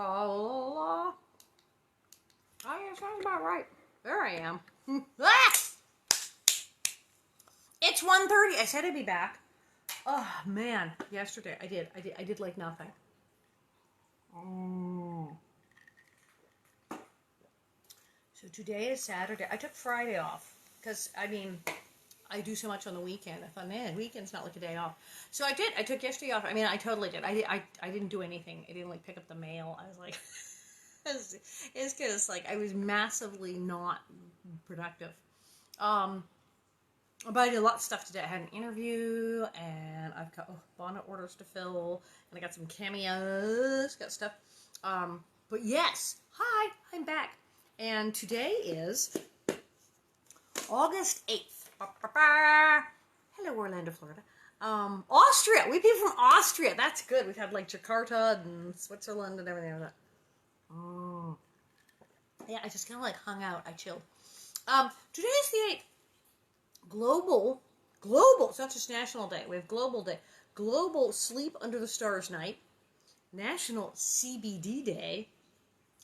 Oh, yeah, sounds about right. There I am. Ah! It's 1:30. I said I'd be back. Oh man, yesterday I did like nothing. So today is Saturday. I took Friday off because I do so much on the weekend. I thought, man, weekend's not like a day off. So I did. I took yesterday off. I mean, I totally did. I didn't do anything. I didn't like pick up the mail. I was like, it's because like I was massively not productive. But I did a lot of stuff today. I had an interview, and I've got Bonnet orders to fill, and I got some cameos, got stuff. But yes, hi, I'm back. And today is August 8th. Hello, Orlando, Florida. Austria. We people from Austria. That's good. We've had like Jakarta and Switzerland and everything like that. Yeah, I just kind of like hung out. I chilled. Today is the 8th. Global, it's not just National Day. We have Global Day. Global Sleep Under the Stars Night. National CBD Day.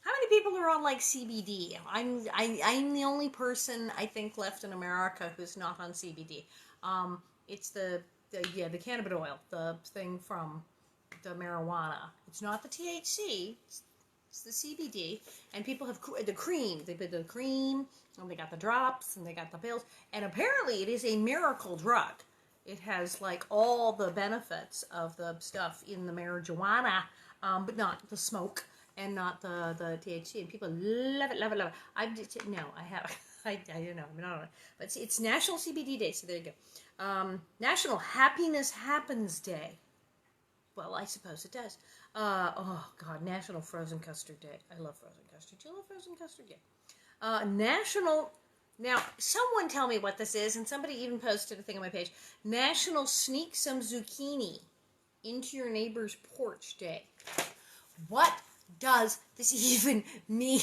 How many people are on like CBD? I'm the only person I think left in America who's not on CBD. It's the cannabis oil, the thing from the marijuana. It's not the THC. It's the CBD, and people have the cream. They put the cream, and they got the drops, and they got the pills. And apparently, it is a miracle drug. It has like all the benefits of the stuff in the marijuana, but not the smoke and not the THC. And people love it, love it, love it. I don't know. I'm not on it. But it's National CBD Day, so there you go. National Happiness Happens Day. Well, I suppose it does. Oh, God, National Frozen Custard Day. I love frozen custard. Do you love frozen custard? Yeah. Now, someone tell me what this is, and somebody even posted a thing on my page. National Sneak Some Zucchini Into Your Neighbor's Porch Day. What does this even mean?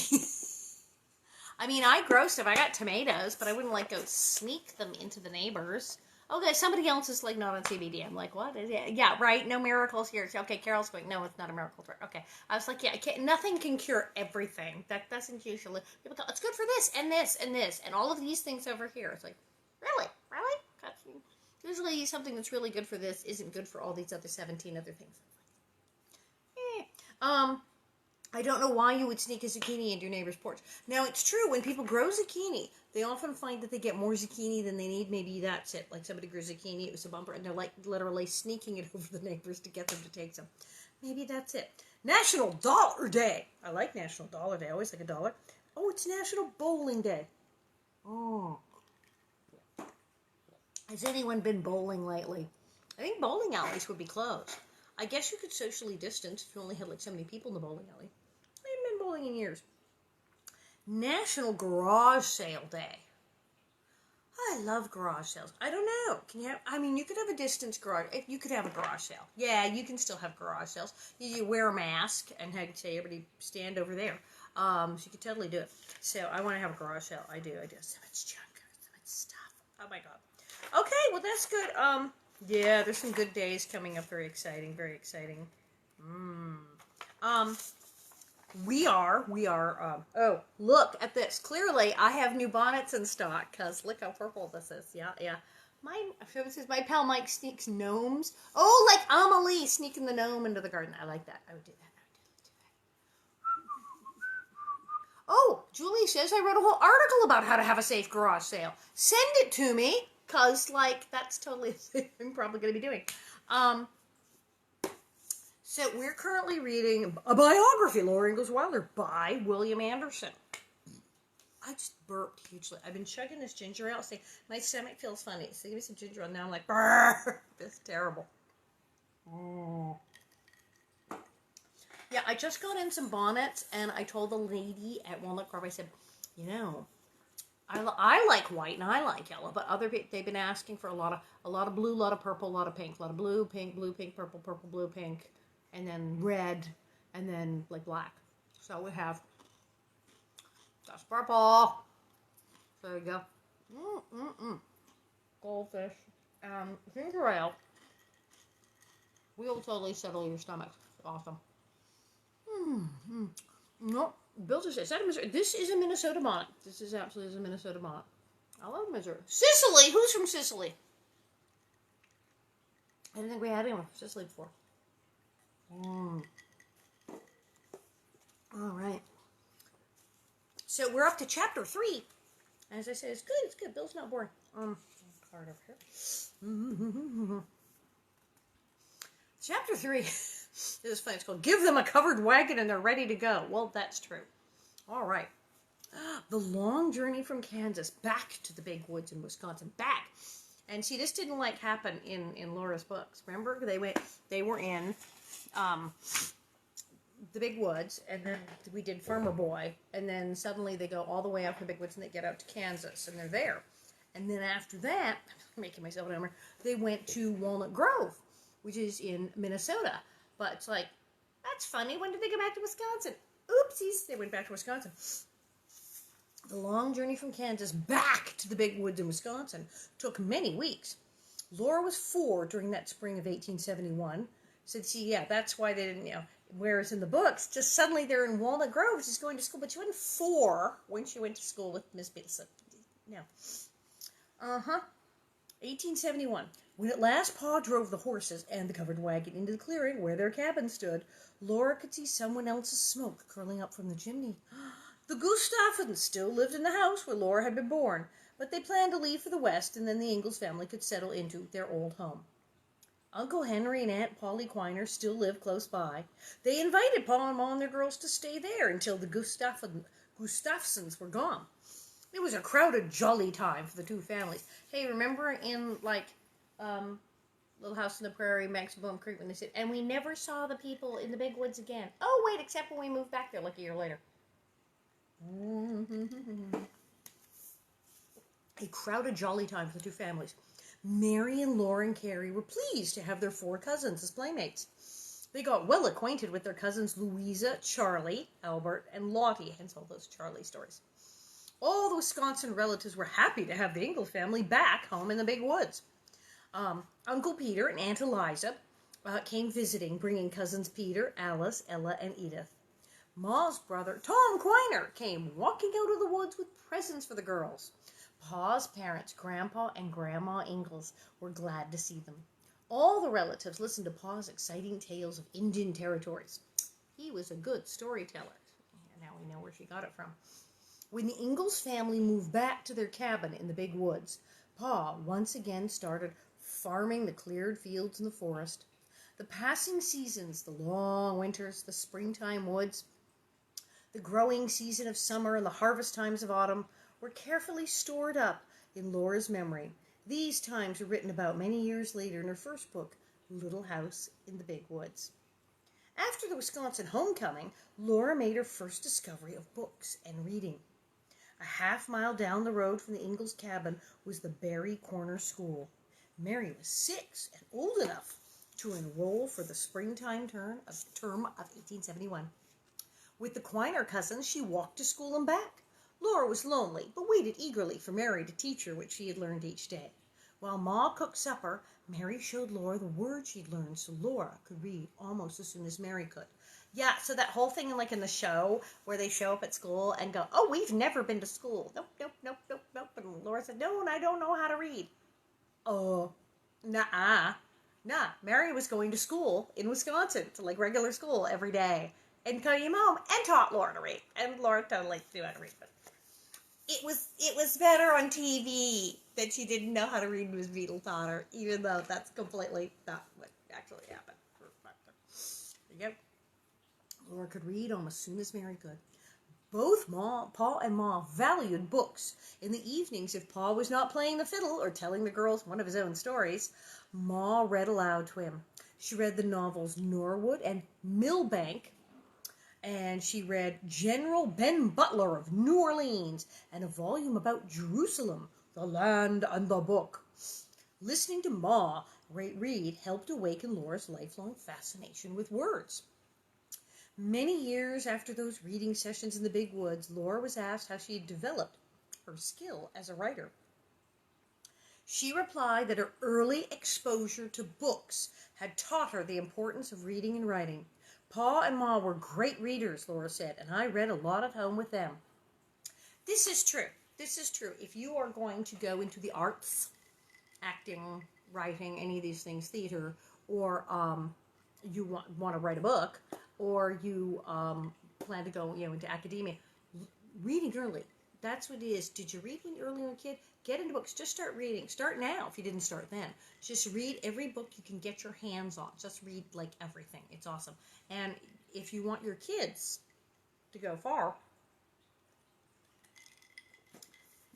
I mean, I grow stuff. I got tomatoes, but I wouldn't like go sneak them into the neighbors. Okay, somebody else is like not on CBD. I'm like, what? Yeah, right. No miracles here. Okay, Carol's going, no, it's not a miracle drug. Okay, I was like, yeah, nothing can cure everything. That doesn't usually. People go, it's good for this and this and this and all of these things over here. It's like, really? Usually something that's really good for this isn't good for all these other 17 other things. I don't know why you would sneak a zucchini into your neighbor's porch. Now, it's true, when people grow zucchini, they often find that they get more zucchini than they need. Maybe that's it. Like somebody grew zucchini, it was a bumper, and they're like literally sneaking it over the neighbors to get them to take some. Maybe that's it. National Dollar Day. I like National Dollar Day. I always like a dollar. Oh, it's National Bowling Day. Oh. Has anyone been bowling lately? I think bowling alleys would be closed. I guess you could socially distance if you only had like so many people in the bowling alley. I haven't been bowling in years. National Garage Sale Day. I love garage sales. I don't know. You could have a distance garage. You could have a garage sale. Yeah, you can still have garage sales. You wear a mask and say, everybody stand over there. So you could totally do it. So I want to have a garage sale. I do. So much junk. So much stuff. Oh my God. Okay, well that's good. Yeah, there's some good days coming up. Very exciting. Very exciting. We are, oh, look at this. Clearly, I have new bonnets in stock, because look how purple this is. Yeah. This is my pal Mike sneaks gnomes. Oh, like Amelie sneaking the gnome into the garden. I like that. I would do that. Oh, Julie says I wrote a whole article about how to have a safe garage sale. Send it to me, because, that's totally a thing I'm probably going to be doing. So we're currently reading a biography, Laura Ingalls Wilder, by William Anderson. I just burped hugely. I've been chugging this ginger ale. See, my stomach feels funny. So give me some ginger ale. Now I'm like, brrr. This is terrible. Yeah, I just got in some bonnets, and I told the lady at Walnut Grove, I said, I like white and I like yellow, but other people, they've been asking for a lot of blue, a lot of purple, a lot of pink, a lot of blue, pink, purple, blue, pink, and then red, and then black. So we have that's purple. There you go. Goldfish. Ginger ale. Will totally settle your stomach. Awesome. No, Bill just said, is that a Missouri? This is a Minnesota bonnet. This is absolutely a Minnesota bonnet. I love Missouri. Sicily! Who's from Sicily? I didn't think we had anyone from Sicily before. All right. So we're up to chapter 3. As I said, it's good. It's good. Bill's not boring. Card over here. Chapter 3. This is funny. It's called "Give Them a Covered Wagon and They're Ready to Go." Well, that's true. All right. The long journey from Kansas back to the big woods in Wisconsin. Back. And see, this didn't happen in Laura's books. Remember, they were in the big woods, and then we did Farmer Boy, and then suddenly they go all the way out to the big woods and they get out to Kansas, and they're there. And then after that, I'm making myself a number, they went to Walnut Grove, which is in Minnesota. But it's that's funny. When did they go back to Wisconsin? Oopsies, they went back to Wisconsin. The long journey from Kansas back to the big woods in Wisconsin took many weeks. Laura was 4 during that spring of 1871. Said, see, yeah, that's why they didn't, whereas in the books, just suddenly they're in Walnut Grove, she's going to school, but she wasn't 4 when she went to school with Miss Biddleson. No. 1871. When at last Pa drove the horses and the covered wagon into the clearing where their cabin stood, Laura could see someone else's smoke curling up from the chimney. The Gustafsons still lived in the house where Laura had been born, but they planned to leave for the West, and then the Ingalls family could settle into their old home. Uncle Henry and Aunt Polly Quiner still lived close by. They invited Pa and Ma and their girls to stay there until the Gustafsons were gone. It was a crowded, jolly time for the two families. Hey, remember in, Little House on the Prairie, Maximum Creek, when they said, and we never saw the people in the big woods again. Oh, wait, except when we moved back there a year later. A crowded, jolly time for the two families. Mary and Laura and Carrie were pleased to have their 4 cousins as playmates. They got well acquainted with their cousins Louisa, Charlie, Albert, and Lottie, hence all those Charlie stories. All the Wisconsin relatives were happy to have the Ingalls family back home in the big woods. Uncle Peter and Aunt Eliza came visiting, bringing cousins Peter, Alice, Ella, and Edith. Ma's brother, Tom Quiner, came walking out of the woods with presents for the girls. Pa's parents, Grandpa and Grandma Ingalls, were glad to see them. All the relatives listened to Pa's exciting tales of Indian territories. He was a good storyteller. Now we know where she got it from. When the Ingalls family moved back to their cabin in the big woods, Pa once again started farming the cleared fields in the forest. The passing seasons, the long winters, the springtime woods, the growing season of summer and the harvest times of autumn were carefully stored up in Laura's memory. These times were written about many years later in her first book, Little House in the Big Woods. After the Wisconsin homecoming, Laura made her first discovery of books and reading. A half-mile down the road from the Ingalls cabin was the Berry Corner School. Mary was 6 and old enough to enroll for the springtime term of 1871. With the Quiner cousins, she walked to school and back. Laura was lonely, but waited eagerly for Mary to teach her what she had learned each day. While Ma cooked supper, Mary showed Laura the words she'd learned so Laura could read almost as soon as Mary could. Yeah, so that whole thing in the show where they show up at school and go, oh, we've never been to school. Nope. And Laura said, no, and I don't know how to read. Oh, nah. Mary was going to school in Wisconsin, to regular school every day, and came home and taught Laura to read. And Laura totally knew how to read, but it was better on TV that she didn't know how to read and Miss Beadle taught her, even though that's completely not what actually happened. There you go. Laura could read almost as soon as Mary could. Both Pa and Ma valued books. In the evenings, if Pa was not playing the fiddle or telling the girls one of his own stories, Ma read aloud to him. She read the novels Norwood and Millbank, and she read General Ben Butler of New Orleans and a volume about Jerusalem, the land and the book. Listening to Ma read helped awaken Laura's lifelong fascination with words. Many years after those reading sessions in the big woods, Laura was asked how she had developed her skill as a writer. She replied that her early exposure to books had taught her the importance of reading and writing. Pa and Ma were great readers, Laura said, and I read a lot at home with them. This is true. This is true. If you are going to go into the arts, acting, writing, any of these things, theater, or you want to write a book, or you plan to go into academia, reading early. That's what it is. Did you read when you were early as a kid? Get into books. Just start reading. Start now if you didn't start then. Just read every book you can get your hands on. Just read like everything. It's awesome. And if you want your kids to go far,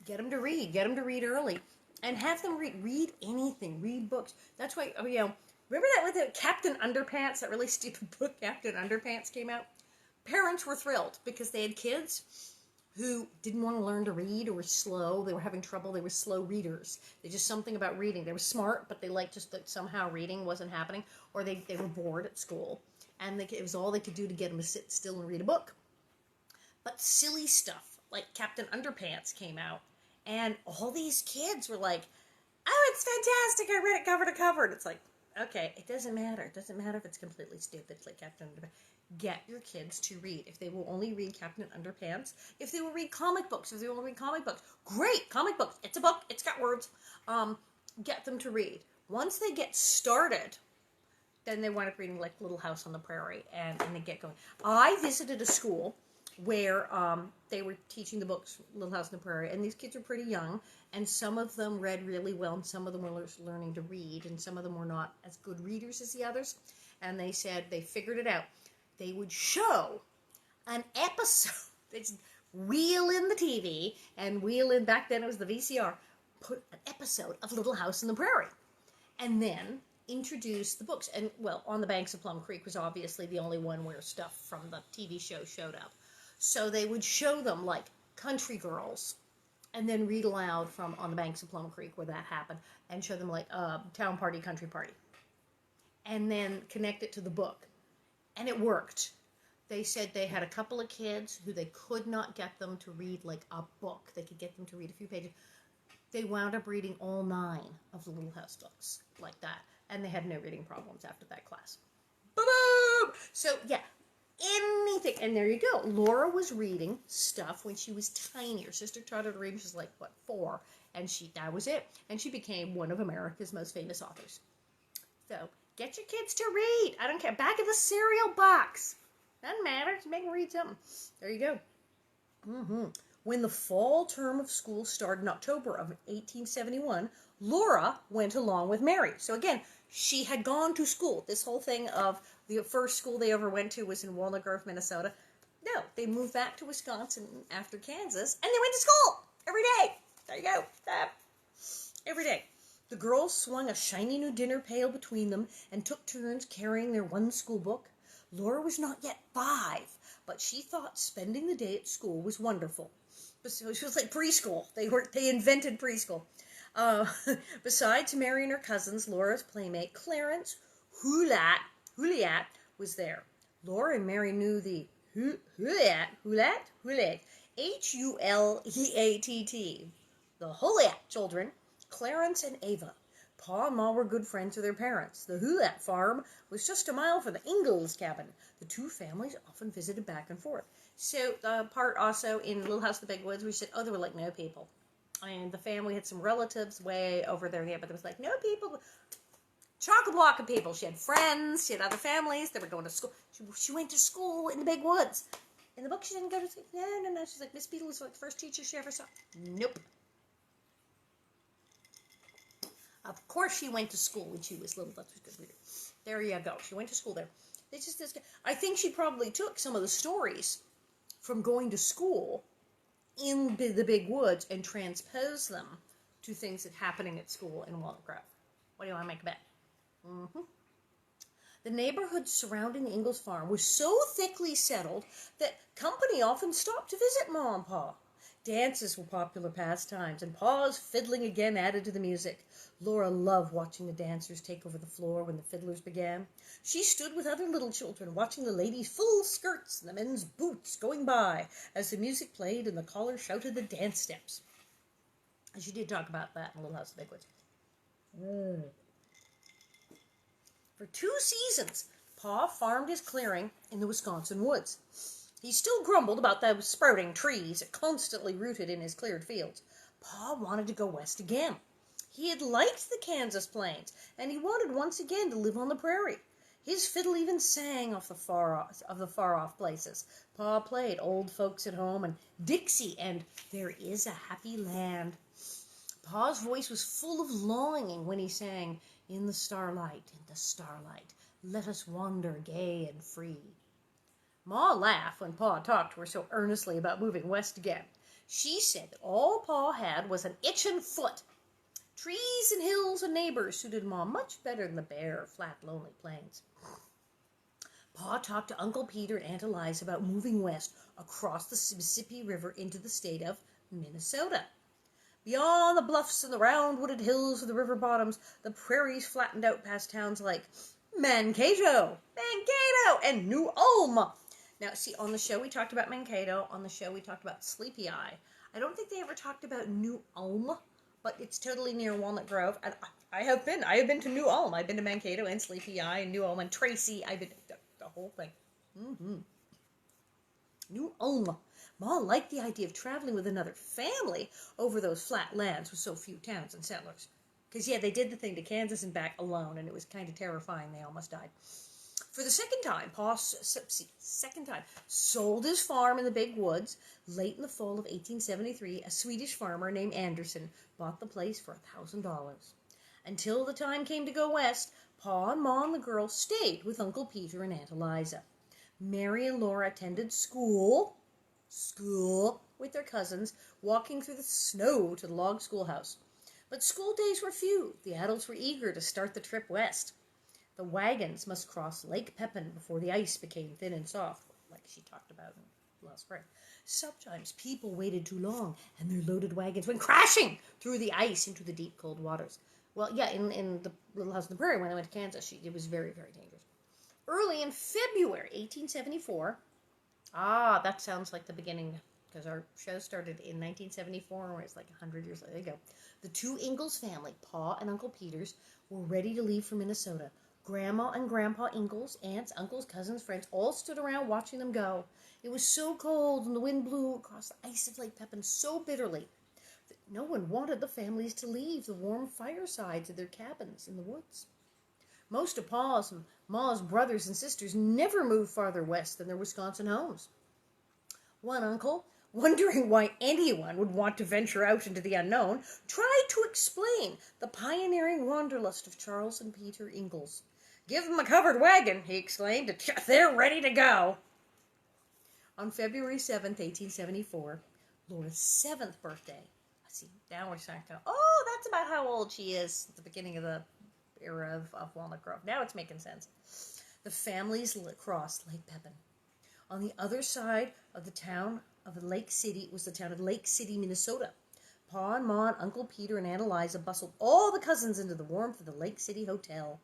get them to read. Get them to read early. And have them read anything. Read books. That's why, remember that with the Captain Underpants, that really stupid book, Captain Underpants, came out? Parents were thrilled because they had kids who didn't want to learn to read or were slow. They were having trouble. They were slow readers. They just something about reading. They were smart, but they liked just that somehow reading wasn't happening, or they were bored at school. And it was all they could do to get them to sit still and read a book. But silly stuff like Captain Underpants came out, and all these kids were like, oh, it's fantastic. I read it cover to cover. And it's like, okay, it doesn't matter. It doesn't matter if it's completely stupid. It's like Captain Underpants. Get your kids to read. If they will only read Captain Underpants, if they will read comic books, great, comic books. It's a book. It's got words. Get them to read. Once they get started, then they wind up reading like Little House on the Prairie, and they get going. I visited a school where they were teaching the books Little House on the Prairie, and these kids were pretty young, and some of them read really well, and some of them were learning to read, and some of them were not as good readers as the others, and they said they figured it out. They would show an episode. They'd wheel in the TV and wheel in, back then it was the VCR, put an episode of Little House on the Prairie. And then introduce the books. And, well, On the Banks of Plum Creek was obviously the only one where stuff from the TV show showed up. So they would show them, like, Country Girls, and then read aloud from On the Banks of Plum Creek where that happened, and show them, like, Town Party, Country Party. And then connect it to the book. And it worked. They said they had a couple of kids who they could not get them to read like a book. They could get them to read a few pages. They wound up reading all 9 of the Little House books like that. And they had no reading problems after that class. Boom! So, yeah, anything. And there you go. Laura was reading stuff when she was tiny. Her sister taught her to read when she was like, 4? And that was it. And she became one of America's most famous authors. So, get your kids to read. I don't care. Back of the cereal box. Doesn't matter. Just make them read something. There you go. When the fall term of school started in October of 1871, Laura went along with Mary. So again, she had gone to school. This whole thing of the first school they ever went to was in Walnut Grove, Minnesota. No, they moved back to Wisconsin after Kansas, and they went to school every day. There you go. Every day. The girls swung a shiny new dinner pail between them and took turns carrying their one school book. Laura was not yet 5, but she thought spending the day at school was wonderful. So she was like preschool. They invented preschool. Besides Mary and her cousins, Laura's playmate Clarence Huliat was there. Laura and Mary knew the Huliat, Huleatt, the Huliat children, Clarence and Ava. Pa and Ma were good friends with their parents. The Huliat farm was just a mile from the Ingalls cabin. The two families often visited back and forth. So the part also in Little House in the Big Woods, we said, there were like no people. And the family had some relatives way over there, but there was like no people. Chock-a-block of people. She had friends, she had other families, they were going to school. She went to school in the Big Woods. In the book, she didn't go to school. No. She's like, Miss Beadle was like the first teacher she ever saw. Nope. Of course she went to school when she was little. That's a good reader. There you go. She went to school there. It's just this. I think she probably took some of the stories from going to school in the Big Woods and transposed them to things that happening at school in Walnut Grove. What do you want to make a bet? The neighborhood surrounding the Ingalls farm was so thickly settled that company often stopped to visit Ma and Pa. Dances were popular pastimes, and Pa's fiddling again added to the music. Laura loved watching the dancers take over the floor when the fiddlers began. She stood with other little children, watching the ladies' full skirts and the men's boots going by as the music played and the callers shouted the dance steps. And she did talk about that in Little House in the Big Woods. For 2 seasons, Pa farmed his clearing in the Wisconsin woods. He still grumbled about the sprouting trees constantly rooted in his cleared fields. Pa wanted to go west again. He had liked the Kansas plains, and he wanted once again to live on the prairie. His fiddle even sang of the far-off places. Pa played Old Folks at Home and Dixie and There Is a Happy Land. Pa's voice was full of longing when he sang, in the starlight, let us wander gay and free. Ma laughed when Pa talked to her so earnestly about moving west again. She said that all Pa had was an itchin' foot. Trees and hills and neighbors suited Ma much better than the bare, flat, lonely plains. Pa talked to Uncle Peter and Aunt Eliza about moving west across the Mississippi River into the state of Minnesota. Beyond the bluffs and the round wooded hills of the river bottoms, the prairies flattened out past towns like Mankato, and New Ulm. Now, see, on the show we talked about Mankato. On the show we talked about Sleepy Eye. I don't think they ever talked about New Ulm, but it's totally near Walnut Grove. And I have been to New Ulm. I've been to Mankato and Sleepy Eye and New Ulm and Tracy. I've been to the whole thing. New Ulm. Ma liked the idea of traveling with another family over those flat lands with so few towns and settlers. Because, yeah, they did the thing to Kansas and back alone, and it was kind of terrifying. They almost died. For the second time, Pa sold his farm in the big woods. Late in the fall of 1873, a Swedish farmer named Anderson bought the place for $1,000. Until the time came to go west, Pa and Ma and the girls stayed with Uncle Peter and Aunt Eliza. Mary and Laura attended school with their cousins, walking through the snow to the log schoolhouse. But school days were few. The adults were eager to start the trip west. The wagons must cross Lake Pepin before the ice became thin and soft, like she talked about last spring. Sometimes people waited too long, and their loaded wagons went crashing through the ice into the deep, cold waters. Well, yeah, in the Little House on the Prairie, when I went to Kansas, it was very, very dangerous. Early in February 1874, that sounds like the beginning, because our show started in 1974, where it's like 100 years later. There you go. The two Ingalls family, Pa and Uncle Peter's, were ready to leave for Minnesota. Grandma and Grandpa Ingalls, aunts, uncles, cousins, friends, all stood around watching them go. It was so cold, and the wind blew across the ice of Lake Pepin so bitterly that no one wanted the families to leave the warm firesides of their cabins in the woods. Most of Pa's and Ma's brothers and sisters never moved farther west than their Wisconsin homes. One uncle, wondering why anyone would want to venture out into the unknown, tried to explain the pioneering wanderlust of Charles and Peter Ingalls. "Give them a covered wagon," he exclaimed. "They're ready to go." On February 7th, 1874, Laura's 7th birthday. See, now we're starting to go, that's about how old she is at the beginning of the era of Walnut Grove. Now it's making sense. The families crossed Lake Pepin. On the other side of the town of Lake City was the town of Lake City, Minnesota. Pa and Ma and Uncle Peter and Aunt Eliza bustled all the cousins into the warmth of the Lake City Hotel.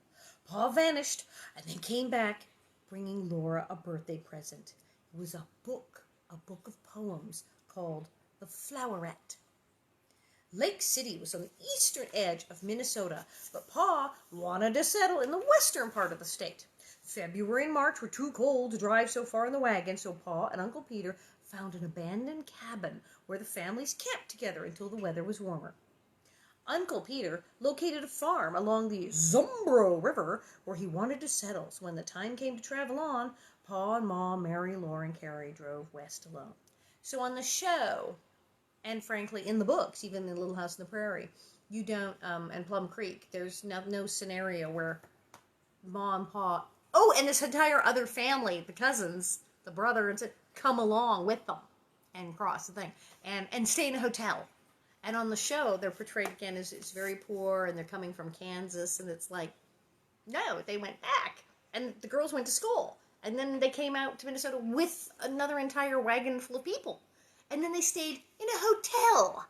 Pa vanished and then came back, bringing Laura a birthday present. It was a book of poems called The Floweret. Lake City was on the eastern edge of Minnesota, but Pa wanted to settle in the western part of the state. February and March were too cold to drive so far in the wagon, so Pa and Uncle Peter found an abandoned cabin where the families camped together until the weather was warmer. Uncle Peter located a farm along the Zumbro River where he wanted to settle, so when the time came to travel on, Pa and Ma, Mary, Laura, and Carrie drove west alone. So on the show, and frankly in the books, even in Little House on the Prairie, you don't, and Plum Creek, there's no scenario where Ma and Pa, and this entire other family, the cousins, the brother, and come along with them and cross the thing and stay in a hotel. And on the show, they're portrayed again as very poor, and they're coming from Kansas, and it's like, no, they went back, and the girls went to school, and then they came out to Minnesota with another entire wagon full of people, and then they stayed in a hotel.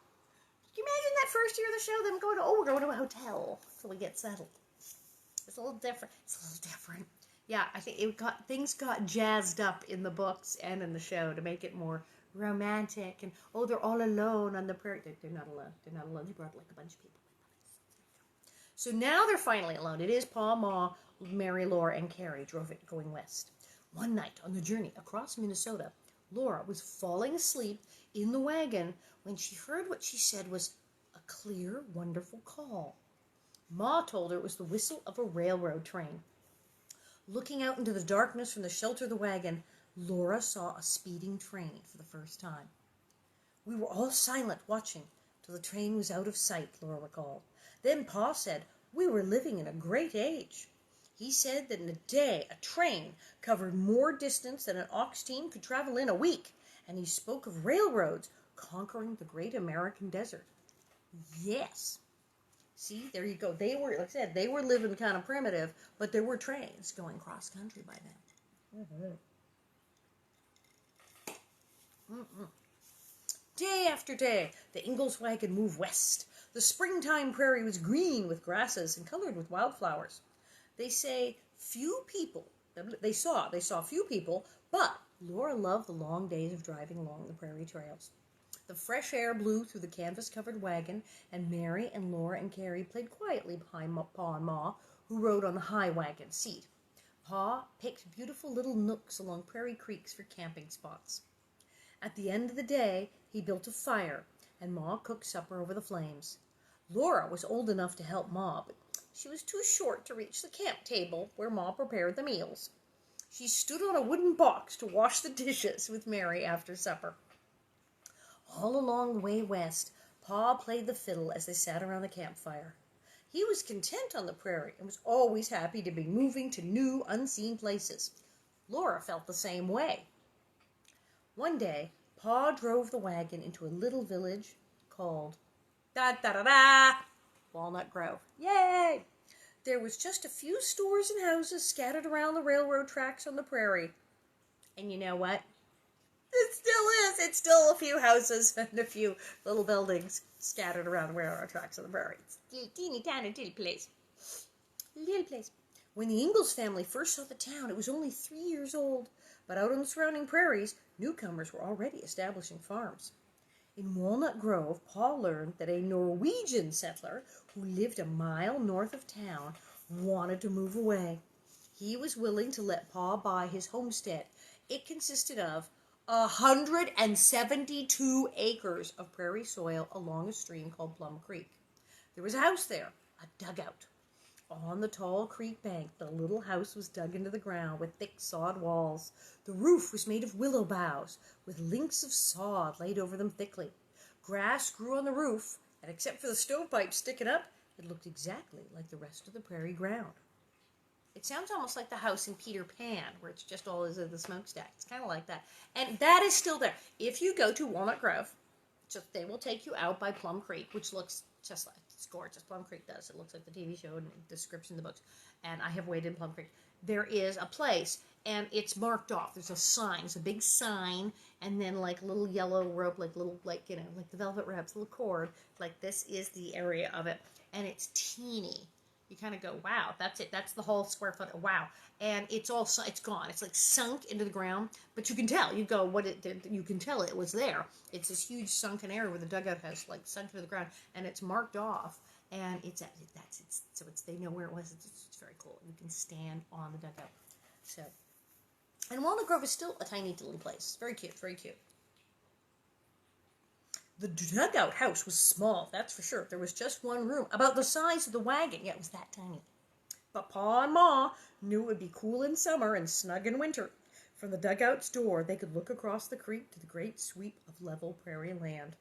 Can you imagine that first year of the show, them going to, we're going to a hotel till we get settled. It's a little different. Yeah, I think things got jazzed up in the books and in the show to make it more romantic, and they're all alone on the prairie. They're not alone. They're not alone. They brought like a bunch of people with them. So now they're finally alone. It is Pa, Ma, Mary, Laura, and Carrie drove it going west. One night on the journey across Minnesota, Laura was falling asleep in the wagon when she heard what she said was a clear, wonderful call. Ma told her it was the whistle of a railroad train. Looking out into the darkness from the shelter of the wagon, Laura saw a speeding train for the first time. We were all silent, watching, till the train was out of sight, Laura recalled. Then Pa said we were living in a great age. He said that in a day a train covered more distance than an ox team could travel in a week, and he spoke of railroads conquering the great American desert. Yes. See, there you go. They were, like I said, they were living kind of primitive, but there were trains going cross country by then. Day after day, the Ingalls wagon moved west. The springtime prairie was green with grasses and colored with wildflowers. They saw few people, but Laura loved the long days of driving along the prairie trails. The fresh air blew through the canvas-covered wagon, and Mary and Laura and Carrie played quietly behind Pa and Ma, who rode on the high wagon seat. Pa picked beautiful little nooks along prairie creeks for camping spots. At the end of the day, he built a fire, and Ma cooked supper over the flames. Laura was old enough to help Ma, but she was too short to reach the camp table where Ma prepared the meals. She stood on a wooden box to wash the dishes with Mary after supper. All along the way west, Pa played the fiddle as they sat around the campfire. He was content on the prairie and was always happy to be moving to new, unseen places. Laura felt the same way. One day, Pa drove the wagon into a little village called Walnut Grove. Yay! There was just a few stores and houses scattered around the railroad tracks on the prairie. And you know what? It still is. It's still a few houses and a few little buildings scattered around the railroad tracks on the prairie. It's a teeny tiny little place. Little place. When the Ingalls family first saw the town, it was only 3 years old, but out on the surrounding prairies, newcomers were already establishing farms. In Walnut Grove, Pa learned that a Norwegian settler who lived a mile north of town wanted to move away. He was willing to let Pa buy his homestead. It consisted of 172 acres of prairie soil along a stream called Plum Creek. There was a house there, a dugout. On the tall creek bank, the little house was dug into the ground with thick sod walls. The roof was made of willow boughs, with links of sod laid over them thickly. Grass grew on the roof, and except for the stovepipe sticking up, it looked exactly like the rest of the prairie ground. It sounds almost like the house in Peter Pan, where it's just all is in the smokestack. It's kind of like that. And that is still there. If you go to Walnut Grove, they will take you out by Plum Creek, which looks just like, it's gorgeous. Plum Creek does. It looks like the TV show and the description of the books. And I have waited in Plum Creek. There is a place, and it's marked off. There's a sign. It's a big sign, and then like a little yellow rope, like the velvet wraps, little cord. Like this is the area of it, and it's teeny. You kind of go, wow, that's it. That's the whole square foot. Wow. And it's gone. It's like sunk into the ground, but you can tell. You go, you can tell it was there. It's this huge sunken area where the dugout has like sunk into the ground, and it's marked off, and so they know where it was. It's very cool. You can stand on the dugout. So, and Walnut Grove is still a tiny little place. Very cute, very cute. The dugout house was small, that's for sure. There was just one room, about the size of the wagon. Yeah, it was that tiny. But Pa and Ma knew it would be cool in summer and snug in winter. From the dugout's door, they could look across the creek to the great sweep of level prairie land.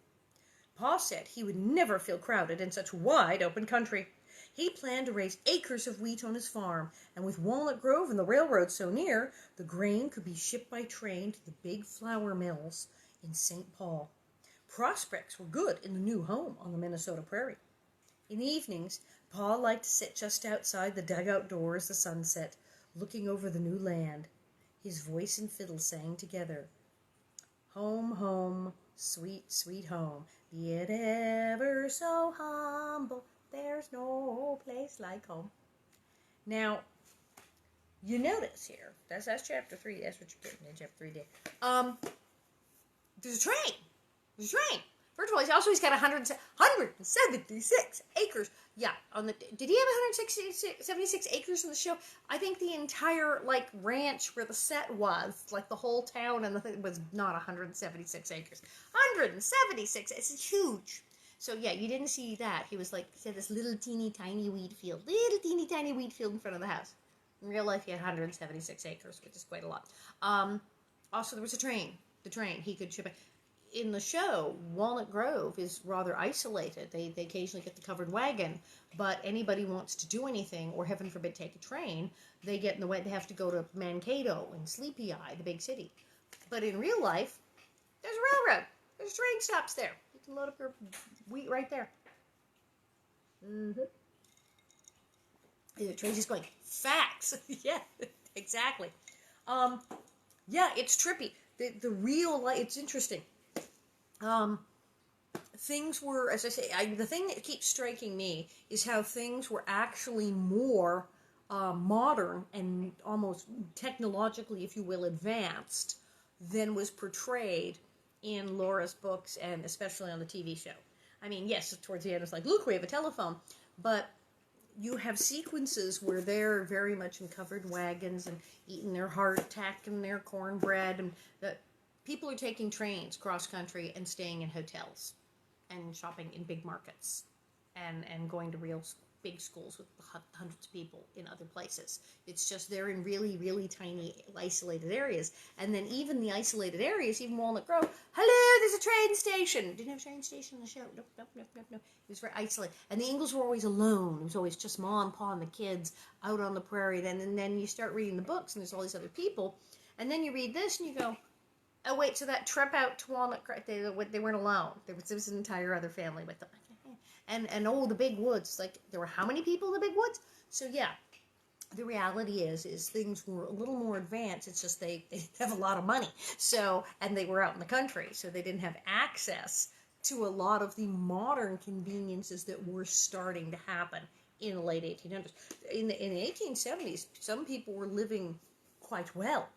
Pa said he would never feel crowded in such wide open country. He planned to raise acres of wheat on his farm, and with Walnut Grove and the railroad so near, the grain could be shipped by train to the big flour mills in St. Paul. Prospects were good in the new home on the Minnesota prairie. In the evenings, Pa liked to sit just outside the dugout door as the sun set, looking over the new land. His voice and fiddle sang together. Home, home, sweet, sweet home, be it ever so humble, there's no place like home. Now, you notice here, that's chapter 3, that's what you're getting in chapter 3 day. There's a train. There's a train. First of all, he's got 176 acres. Yeah, did he have 176 acres in the show? I think the entire, like, ranch where the set was, like, the whole town and the thing was not 176 acres. 176, it's huge. So, yeah, you didn't see that. He had this little teeny tiny wheat field. Little teeny tiny wheat field in front of the house. In real life, he had 176 acres, which is quite a lot. Also, there was a train. The train, he could ship it. In the show, Walnut Grove is rather isolated. They occasionally get the covered wagon, but anybody wants to do anything, or heaven forbid take a train, they get in the way. They have to go to Mankato and Sleepy Eye, the big city. But in real life, there's a railroad. There's train stops there. You can load up your wheat right there. Mm-hmm. Tracy's going, facts. Yeah, exactly. Yeah, it's trippy. The real life, it's interesting. Things were, as I say, the thing that keeps striking me is how things were actually more modern and almost technologically, if you will, advanced than was portrayed in Laura's books and especially on the TV show. I mean, yes, towards the end it's like, look, we have a telephone, but you have sequences where they're very much in covered wagons and eating their hardtack and their cornbread, and the people are taking trains cross country and staying in hotels and shopping in big markets and going to real big schools with hundreds of people in other places. It's just they're in really, really tiny isolated areas. And then even the isolated areas, even Walnut Grove, hello, there's a train station. Didn't have a train station in the show. Nope. It was very isolated. And the Ingalls were always alone. It was always just Ma and Pa and the kids out on the prairie. And then you start reading the books and there's all these other people. And then you read this and you go, oh wait, so that trip out to Walnut Grove, they weren't alone. There was an entire other family with them. And oh, the big woods, like, there were how many people in the big woods? So yeah, the reality is things were a little more advanced. It's just they have a lot of money. So, and they were out in the country, so they didn't have access to a lot of the modern conveniences that were starting to happen in the late 1800s. In the 1870s, some people were living quite well.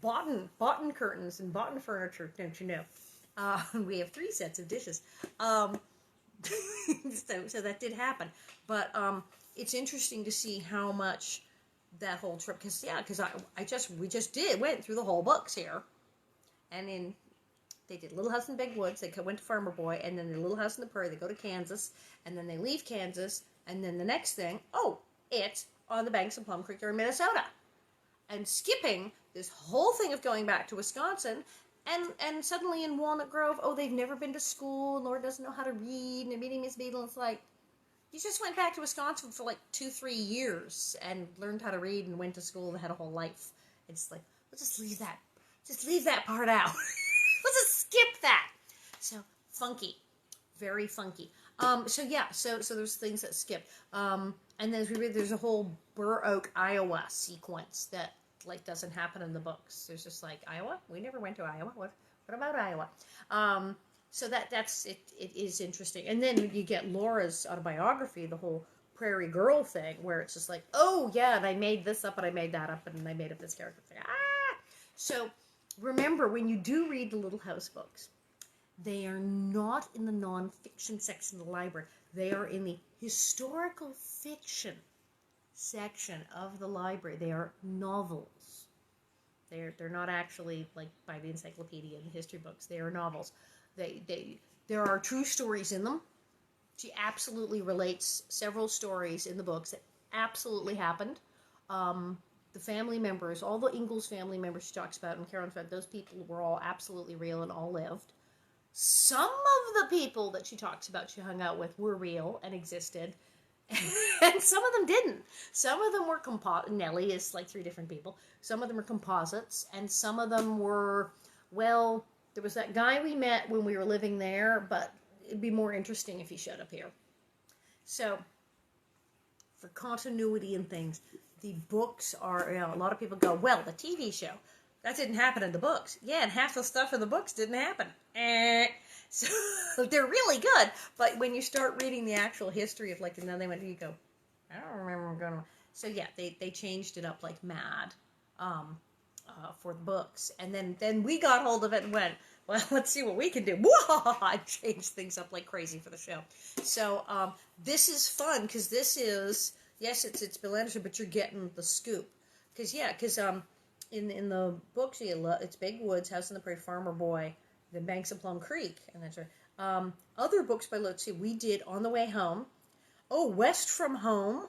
Boughton curtains and Boughton furniture, don't you know? We have 3 sets of dishes. So that did happen, but it's interesting to see how much that whole trip, because we just went through the whole books here, and they did Little House in Big Woods, they went to Farmer Boy, and then the Little House in the Prairie, they go to Kansas, and then they leave Kansas, and then the next thing, it's on the banks of Plum Creek, they're in Minnesota, and skipping this whole thing of going back to Wisconsin. And suddenly in Walnut Grove, they've never been to school, and Laura doesn't know how to read, and they're meeting Miss Beadle, and it's like, you just went back to Wisconsin for like 2-3 years, and learned how to read, and went to school, and had a whole life. It's like, let's just leave that part out. Let's just skip that. So, funky. Very funky. So there's things that skipped. And then as we read, there's a whole Burr Oak, Iowa sequence that doesn't happen in the books. There's just like, Iowa? We never went to Iowa. What about Iowa? So that's it is interesting. And then you get Laura's autobiography, the whole Prairie Girl thing, where it's just like, oh yeah, and I made this up and I made that up and I made up this character. It's like, So remember, when you do read the Little House books, they are not in the nonfiction section of the library. They are in the historical fiction section of the library. They are novels. They're not actually like by the encyclopedia and the history books. They are novels. There are true stories in them. She absolutely relates several stories in the books that absolutely happened. The family members, all the Ingalls family members she talks about, and Carolyn said those people were all absolutely real and all lived. Some of the people that she talks about she hung out with were real and existed. And some of them didn't. Some of them were Nellie is like 3 different people. Some of them are composites, and some of them were, well, there was that guy we met when we were living there, but it'd be more interesting if he showed up here. So, for continuity and things, the books are, a lot of people go, well, the TV show, that didn't happen in the books. Yeah, and half the stuff in the books didn't happen. So they're really good, but when you start reading the actual history of and then they went, you go, I don't remember going. So yeah, they changed it up like mad. for the books. And then we got hold of it and went, well, let's see what we can do. I changed things up like crazy for the show. So this is fun because this is, yes, it's Bill Anderson, but you're getting the scoop. Because in the books, it's Big Woods, House on the Prairie, Farmer Boy, The Banks of Plum Creek, and that's right. Other books by, let's see, we did On the Way Home. Oh, West from Home.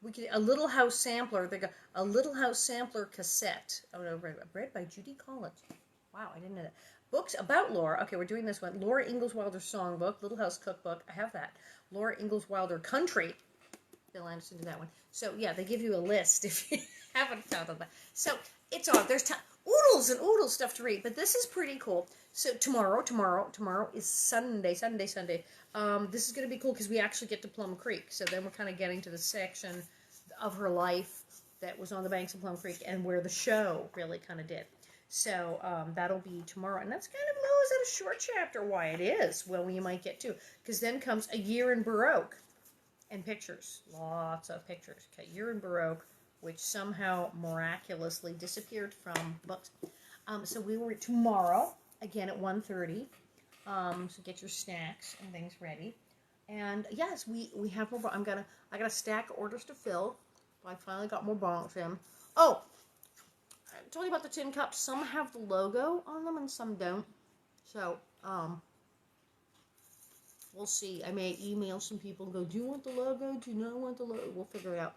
We could a Little House Sampler. They got a Little House Sampler cassette. Oh, no, read by Judy Collins. Wow, I didn't know that. Books about Laura. Okay, we're doing this one. Laura Ingalls Wilder Songbook, Little House Cookbook. I have that. Laura Ingalls Wilder Country. Bill Anderson did that one. So yeah, they give you a list if you haven't found that. So it's on. There's oodles and oodles stuff to read, but this is pretty cool. So tomorrow is Sunday. This is going to be cool because we actually get to Plum Creek. So then we're kind of getting to the section of her life that was on the banks of Plum Creek and where the show really kind of did. So that'll be tomorrow. And that's kind of, low. Is that a short chapter? Why, it is. Well, you might get to. Because then comes A Year in Baroque and pictures. Lots of pictures. Okay, Year in Baroque, which somehow miraculously disappeared from books. So we were tomorrow, again at 1:30. So get your snacks and things ready. And yes, we have more. I got a stack of orders to fill. I finally got more bonnets in. Oh, I told you about the tin cups. Some have the logo on them and some don't. So we'll see. I may email some people and go, do you want the logo? Do you not want the logo? We'll figure it out.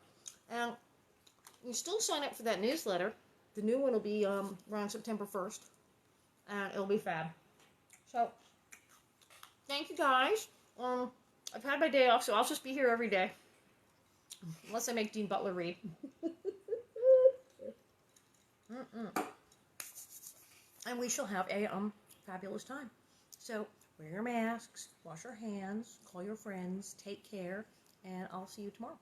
And you still sign up for that newsletter. The new one will be around September 1st. And it'll be fab. So, thank you guys. I've had my day off, so I'll just be here every day. Unless I make Dean Butler read. And we shall have a fabulous time. So, wear your masks, wash your hands, call your friends, take care, and I'll see you tomorrow.